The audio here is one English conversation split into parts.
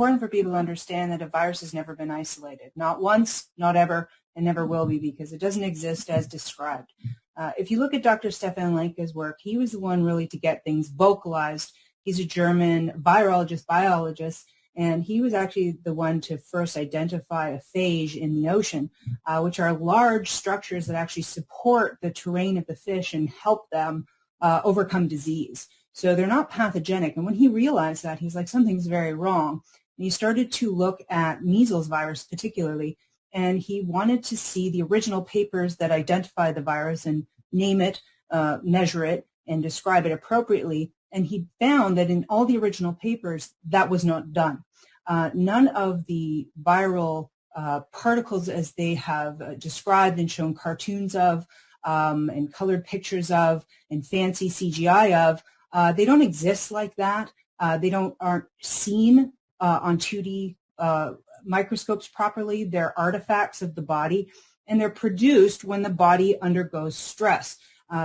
important for people to understand that a virus has never been isolated. Not once, not ever, and never will be, because it doesn't exist as described. If you look at Dr. Stefan Lenke's work, he was the one really to get things vocalized. He's a German virologist, biologist, and he was actually the one to first identify a phage in the ocean, which are large structures that actually support the terrain of the fish and help them overcome disease. So they're not pathogenic. And when he realized that, he's like, something's very wrong. And he started to look at measles virus particularly, and he wanted to see the original papers that identify the virus and name it, measure it, and describe it appropriately. And he found that in all the original papers, that was not done. None of the viral particles, as they have described and shown cartoons of, and colored pictures of, and fancy CGI of, they don't exist like that. They aren't seen on 2D microscopes properly. They're artifacts of the body, and they're produced when the body undergoes stress.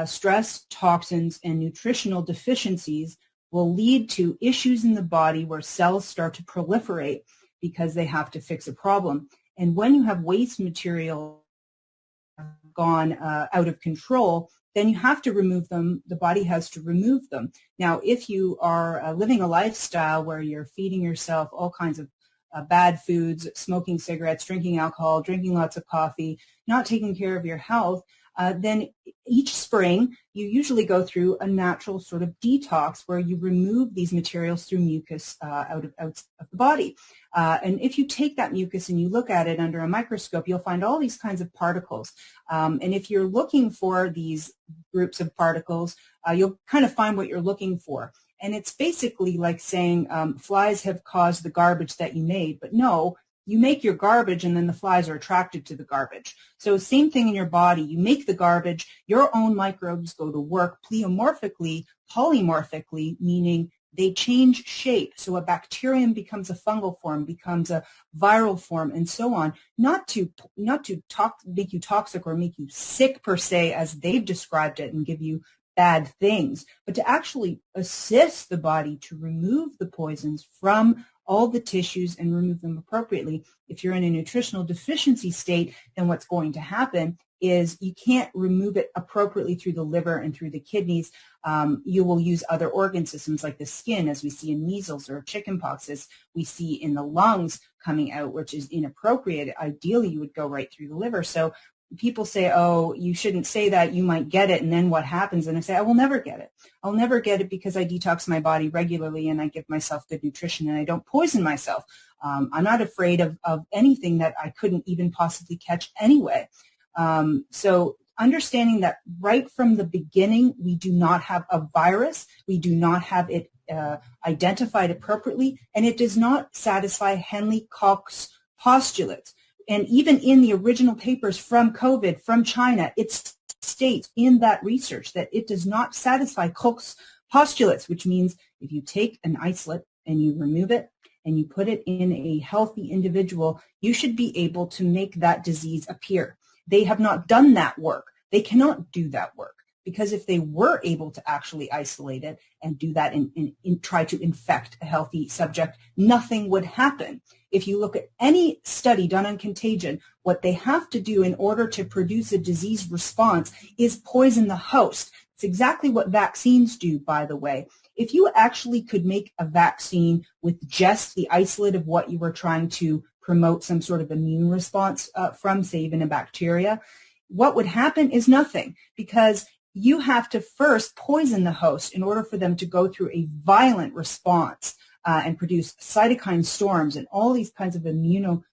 Stress, toxins, and nutritional deficiencies will lead to issues in the body where cells start to proliferate because they have to fix a problem. And when you have waste material gone out of control, then you have to remove them. The body has to remove them. Now, if you are living a lifestyle where you're feeding yourself all kinds of bad foods, smoking cigarettes, drinking alcohol, drinking lots of coffee, not taking care of your health, then each spring you usually go through a natural sort of detox where you remove these materials through mucus out of the body. And if you take that mucus and you look at it under a microscope, you'll find all these kinds of particles. And if you're looking for these groups of particles, you'll kind of find what you're looking for. And it's basically like saying flies have caused the garbage that you made, but no, you make your garbage and then the flies are attracted to the garbage. So same thing in your body. You make the garbage, your own microbes go to work pleomorphically, polymorphically, meaning they change shape. So a bacterium becomes a fungal form, becomes a viral form, and so on. Not to make you toxic or make you sick per se, as they've described it, and give you bad things, but to actually assist the body to remove the poisons from all the tissues and remove them appropriately. If you're in a nutritional deficiency state, then what's going to happen is you can't remove it appropriately through the liver and through the kidneys. You will use other organ systems like the skin, as we see in measles or chickenpox, as we see in the lungs coming out, which is inappropriate. Ideally, you would go right through the liver. So people say, oh, you shouldn't say that, you might get it, and then what happens? And I say, I will never get it. I'll never get it because I detox my body regularly and I give myself good nutrition and I don't poison myself. I'm not afraid of anything that I couldn't even possibly catch anyway. So understanding that right from the beginning, we do not have a virus, we do not have it identified appropriately, and it does not satisfy Henle-Cox postulates. And even in the original papers from COVID, from China, it states in that research that it does not satisfy Koch's postulates, which means if you take an isolate and you remove it and you put it in a healthy individual, you should be able to make that disease appear. They have not done that work. They cannot do that work, because if they were able to actually isolate it and do that and try to infect a healthy subject, nothing would happen. If you look at any study done on contagion, what they have to do in order to produce a disease response is poison the host. It's exactly what vaccines do, by the way. If you actually could make a vaccine with just the isolate of what you were trying to promote some sort of immune response from, say, even a bacteria, what would happen is nothing, because you have to first poison the host in order for them to go through a violent response and produce cytokine storms and all these kinds of immuno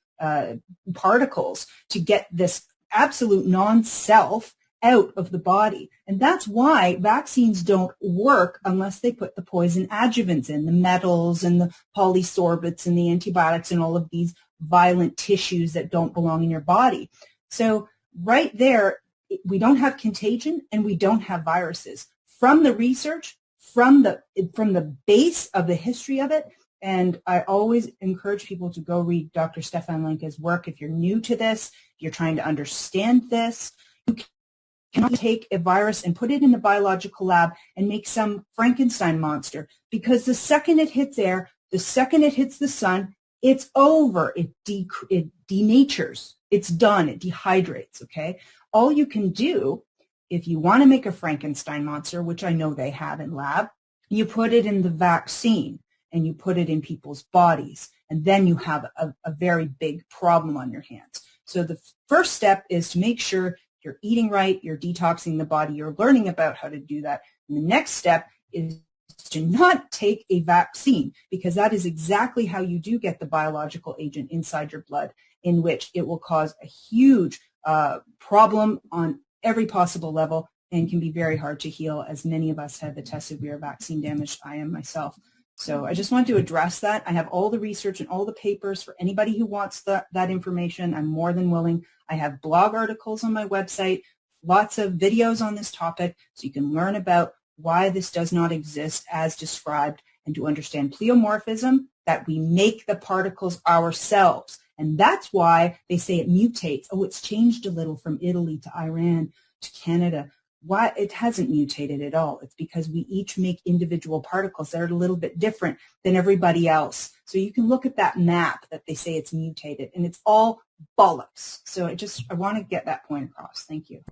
particles to get this absolute non-self out of the body. And that's why vaccines don't work unless they put the poison adjuvants in, the metals and the polysorbates and the antibiotics and all of these violent tissues that don't belong in your body. So right there, we don't have contagion and we don't have viruses. From the research, from the base of the history of it, and I always encourage people to go read Dr. Stefan Lenke's work. If you're new to this, if you're trying to understand this, you cannot take a virus and put it in a biological lab and make some Frankenstein monster, because the second it hits air, the second it hits the sun, it's over. It denatures. It's done. It dehydrates, okay? All you can do, if you want to make a Frankenstein monster, which I know they have in lab, you put it in the vaccine and you put it in people's bodies, and then you have a very big problem on your hands. So the first step is to make sure you're eating right, you're detoxing the body, you're learning about how to do that. And the next step is to not take a vaccine, because that is exactly how you do get the biological agent inside your blood, in which it will cause a huge problem on every possible level and can be very hard to heal, as many of us have attested we are vaccine damaged. I am myself. So I just want to address that. I have all the research and all the papers for anybody who wants that information. I'm more than willing. I have blog articles on my website, lots of videos on this topic, so you can learn about why this does not exist as described, and to understand pleomorphism, that we make the particles ourselves. And that's why they say it mutates. Oh, it's changed a little from Italy to Iran to Canada. Why? It hasn't mutated at all. It's because we each make individual particles that are a little bit different than everybody else. So you can look at that map that they say it's mutated, and it's all bollocks. So I want to get that point across. Thank you.